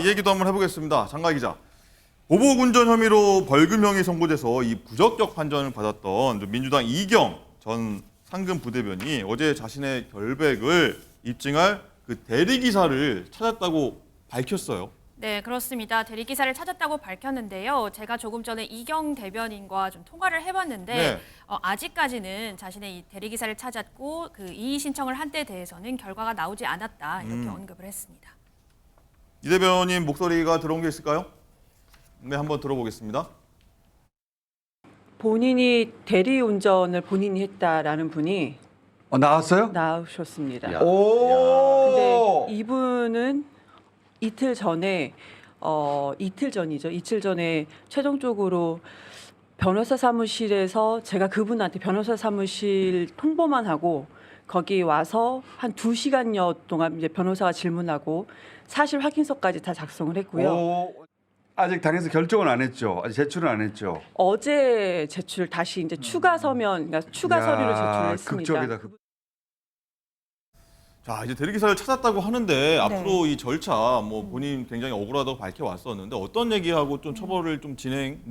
이 얘기도 한번 해보겠습니다. 장가 기자. 보복 운전 혐의로 벌금형이 선고돼서 이 부적격 판정을 받았던 민주당 이경 전 상금 부대변이 어제 자신의 결백을 입증할 그 대리기사를 찾았다고 밝혔어요. 네, 그렇습니다. 대리기사를 찾았다고 밝혔는데요. 제가 조금 전에 이경 대변인과 좀 통화를 해봤는데 네. 아직까지는 자신의 이 대리기사를 찾았고 그 이의 신청을 한 데 대해서는 결과가 나오지 않았다 이렇게 언급을 했습니다. 이 대변인 목소리가 들어온 게 있을까요? 네, 한번 들어보겠습니다. 본인이 대리운전을 본인이 했다라는 분이 나왔어요? 나오셨습니다. 야. 오. 근데 이분은 이틀 전에 이틀 전에 최종적으로 변호사 사무실에서 제가 그분한테 변호사 사무실 통보만 하고 거기 와서 한 2시간여 동안 이제 변호사가 질문하고 사실 확인서까지 다 작성을 했고요. 아직 당에서 결정은 안 했죠. 아직 제출은 안 했죠. 어제 다시 이제 추가 서면, 그러니까 추가 서류를 제출을 했습니다. 극적이다. 자, 이제 대리기사를 찾았다고 하는데 앞으로 이 절차 뭐 본인 굉장히 억울하다고 밝혀왔었는데 어떤 얘기하고 좀 처벌을 좀 진행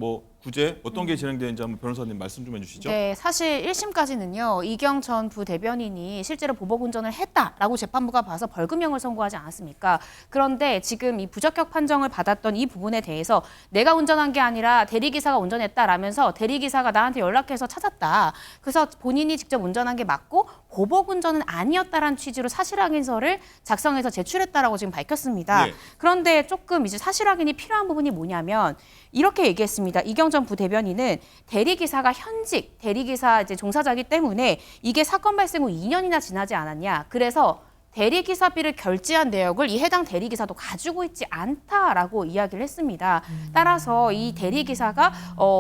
구제 어떤 게 진행되는지 한번 변호사님 말씀 좀 해주시죠. 네, 사실 1심까지는요. 이경 전 부대변인이 실제로 보복 운전을 했다라고 재판부가 봐서 벌금형을 선고하지 않았습니까? 그런데 지금 이 부적격 판정을 받았던 이 부분에 대해서 내가 운전한 게 아니라 대리기사가 운전했다라면서 대리기사가 나한테 연락해서 찾았다. 그래서 본인이 직접 운전한 게 맞고 보복 운전은 아니었다라는 취지로 사실 확인서를 작성해서 제출했다라고 지금 밝혔습니다. 예. 그런데 조금 이제 사실 확인이 필요한 부분이 뭐냐면 이렇게 얘기했습니다. 이경 전 부대변인은 대리기사가 현직 대리기사 이제 종사자이기 때문에 이게 사건 발생 후 2년이나 지나지 않았냐. 그래서 대리기사비를 결제한 내역을 이 해당 대리기사도 가지고 있지 않다라고 이야기를 했습니다. 따라서 이 대리기사가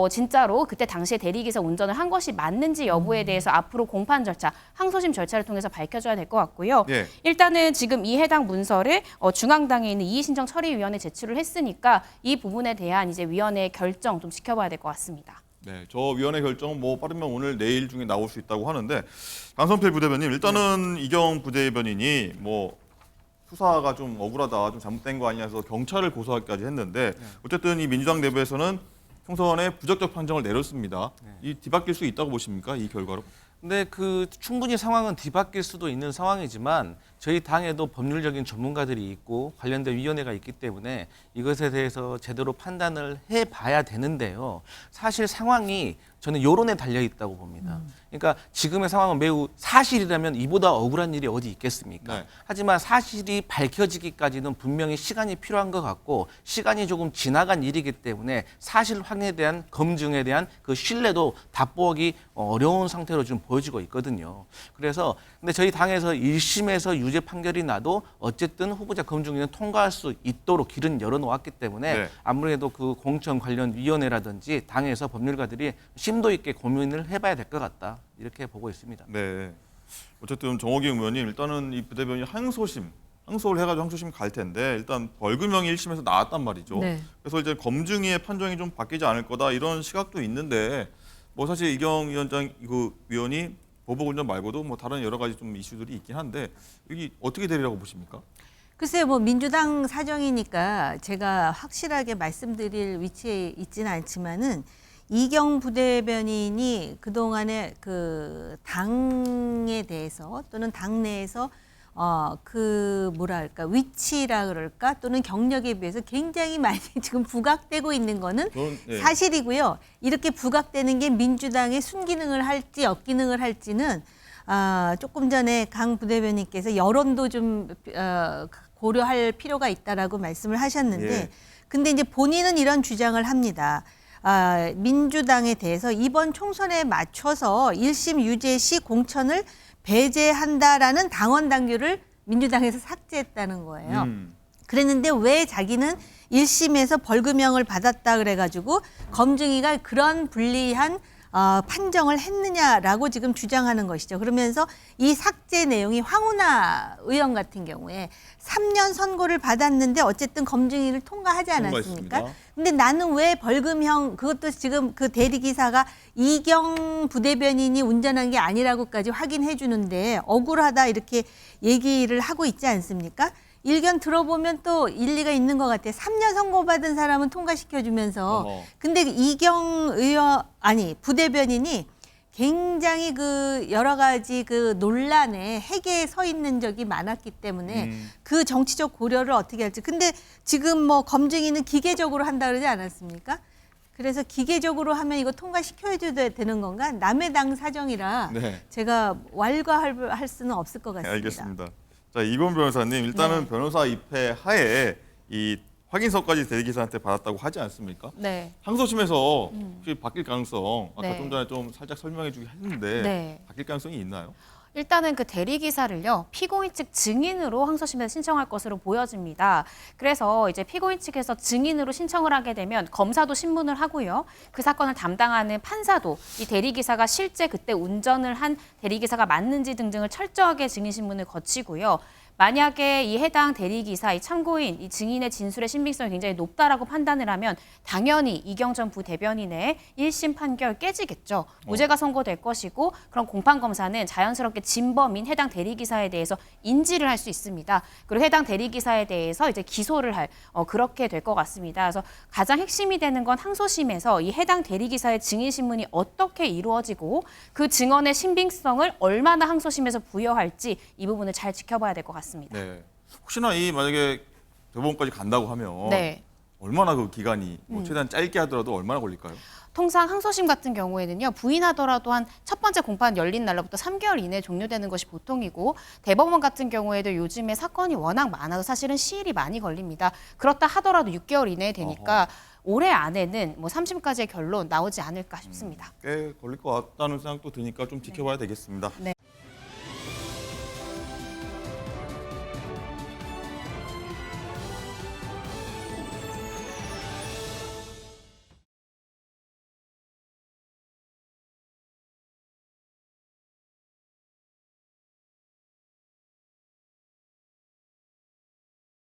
진짜로 그때 당시에 대리기사 운전을 한 것이 맞는지 여부에 대해서 앞으로 공판 절차, 항소심 절차를 통해서 밝혀줘야 될 것 같고요. 예. 일단은 지금 이 해당 문서를 중앙당에 있는 이의신청 처리위원회에 제출을 했으니까 이 부분에 대한 이제 위원회의 결정 좀 지켜봐야 될 것 같습니다. 네, 저 위원회 결정은 빠르면 오늘 내일 중에 나올 수 있다고 하는데 강성필 부대변인 일단은 이경 부대변인이 수사가 좀 억울하다, 좀 잘못된 거 아니냐 해서 경찰을 고소하기까지 했는데 어쨌든 이 민주당 내부에서는 총선에 부적격 판정을 내렸습니다. 이 뒤바뀔 수 있다고 보십니까? 이 결과로? 근데 충분히 상황은 뒤바뀔 수도 있는 상황이지만 저희 당에도 법률적인 전문가들이 있고 관련된 위원회가 있기 때문에 이것에 대해서 제대로 판단을 해봐야 되는데요. 사실 상황이 저는 여론에 달려 있다고 봅니다. 그러니까 지금의 상황은 매우 사실이라면 이보다 억울한 일이 어디 있겠습니까? 네. 하지만 사실이 밝혀지기까지는 분명히 시간이 필요한 것 같고 시간이 조금 지나간 일이기 때문에 사실 확인에 대한 검증에 대한 그 신뢰도 답보기 어려운 상태로 좀 보여지고 있거든요. 그래서 근데 저희 당에서 1심에서 유죄 판결이 나도 어쨌든 후보자 검증위는 통과할 수 있도록 길은 열어놓았기 때문에 네. 아무래도 그 공천 관련 위원회라든지 당에서 법률가들이 심도 있게 고민을 해봐야 될 것 같다 이렇게 보고 있습니다. 네. 어쨌든 정호기 의원님 일단은 이 부대변인 항소를 해가지고 항소심 갈 텐데 일단 벌금형이 1심에서 나왔단 말이죠. 네. 그래서 이제 검증위의 판정이 좀 바뀌지 않을 거다 이런 시각도 있는데 사실 이경 위원장 위원이 보복운전 말고도 다른 여러 가지 좀 이슈들이 있긴 한데 여기 어떻게 되리라고 보십니까? 글쎄요, 민주당 사정이니까 제가 확실하게 말씀드릴 위치에 있지는 않지만은 이경 부대변인이 그동안에 그 당에 대해서 또는 당내에서 위치라 그럴까 또는 경력에 비해서 굉장히 많이 지금 부각되고 있는 거는 네. 사실이고요. 이렇게 부각되는 게 민주당의 순기능을 할지 역기능을 할지는 조금 전에 강 부대변인께서 여론도 좀 고려할 필요가 있다라고 말씀을 하셨는데 예. 근데 이제 본인은 이런 주장을 합니다. 민주당에 대해서 이번 총선에 맞춰서 1심 유죄 시 공천을 배제한다라는 당원 당규를 민주당에서 삭제했다는 거예요. 그랬는데 왜 자기는 1심에서 벌금형을 받았다 그래가지고 검증위가 그런 불리한 판정을 했느냐라고 지금 주장하는 것이죠. 그러면서 이 삭제 내용이 황운하 의원 같은 경우에 3년 선고를 받았는데 어쨌든 검증위를 통과하지 않았습니까? 통과했습니다. 근데 나는 왜 벌금형, 그것도 지금 그 대리기사가 이경 부대변인이 운전한 게 아니라고까지 확인해 주는데 억울하다 이렇게 얘기를 하고 있지 않습니까? 일견 들어보면 또 일리가 있는 것 같아요. 3년 선고받은 사람은 통과시켜주면서 어허. 근데 이경 의원 아니 부대변인이 굉장히 그 여러 가지 그 논란에 핵에 서 있는 적이 많았기 때문에 그 정치적 고려를 어떻게 할지. 근데 지금 뭐 검증위는 기계적으로 한다 그러지 않았습니까? 그래서 기계적으로 하면 이거 통과시켜줘야 되는 건가? 남의 당 사정이라 네. 제가 왈가할 수는 없을 것 같습니다. 알겠습니다. 자, 이건 변호사님, 일단은 네. 변호사 입회 하에 이 확인서까지 대리기사한테 받았다고 하지 않습니까? 네. 항소심에서 혹시 바뀔 가능성, 아까 네. 좀 전에 좀 살짝 설명해 주긴 했는데 네. 바뀔 가능성이 있나요? 일단은 그 대리기사를요, 피고인 측 증인으로 항소심에서 신청할 것으로 보여집니다. 그래서 이제 피고인 측에서 증인으로 신청을 하게 되면 검사도 신문을 하고요. 그 사건을 담당하는 판사도 이 대리기사가 실제 그때 운전을 한 대리기사가 맞는지 등등을 철저하게 증인 신문을 거치고요. 만약에 이 해당 대리기사, 이 참고인, 이 증인의 진술의 신빙성이 굉장히 높다라고 판단을 하면 당연히 이경전 부대변인의 1심 판결 깨지겠죠. 무죄가 선고될 것이고 그럼 공판검사는 자연스럽게 진범인 해당 대리기사에 대해서 인지를 할 수 있습니다. 그리고 해당 대리기사에 대해서 이제 기소를 할 그렇게 될 것 같습니다. 그래서 가장 핵심이 되는 건 항소심에서 이 해당 대리기사의 증인 신문이 어떻게 이루어지고 그 증언의 신빙성을 얼마나 항소심에서 부여할지 이 부분을 잘 지켜봐야 될 것 같습니다. 네. 혹시나 이 만약에 대법원까지 간다고 하면 네. 얼마나 그 기간이 뭐 최대한 짧게 하더라도 얼마나 걸릴까요? 통상 항소심 같은 경우에는요, 부인하더라도 한 첫 번째 공판 열린 날로부터 3개월 이내에 종료되는 것이 보통이고, 대법원 같은 경우에도 요즘에 사건이 워낙 많아서 사실은 시일이 많이 걸립니다. 그렇다 하더라도 6개월 이내에 되니까 올해 안에는 뭐 3심까지의 결론 나오지 않을까 싶습니다. 꽤 걸릴 것 같다는 생각도 드니까 좀 지켜봐야 되겠습니다. 네.